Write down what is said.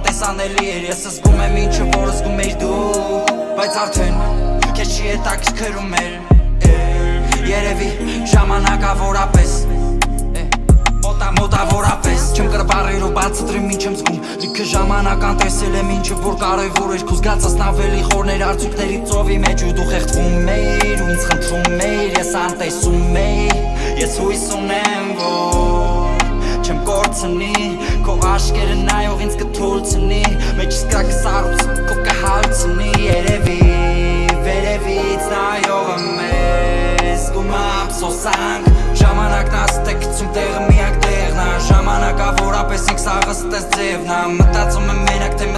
անտեսանելի էր Ես զգում եմ ինչը որ զգում էիր դու Բայց արդեն քեզ չի հետաքրքրում էր Երևի ժամանակավորապես Մոտավորապես Չեմ կրվարիր ու բացատրեմ ինչ եմ զգում Լիքը ժամանակ անտեսել եմ ինչը որ կարևոր էր Քո զգացածն ավելի խորներ արդյունքների ծովի մեջ ու դու խեղդվում էիր ու ինձ խնդրում էիր Ես անտեսում էի Ես հույս ունեմ որ չեմ կորցնի Քո աշկերը նայող ինձ կթույլցնի Մեջս կրակը սառուց քո կհալցնի Երևի վերևից նայողը մեզ Զգում ափսոսանք Ժամանակն աստ է գցում տեղը միակ տեղն Ժամանակավորապես ինք սաղը ստես ձևն Մտածում եմ մենակ թե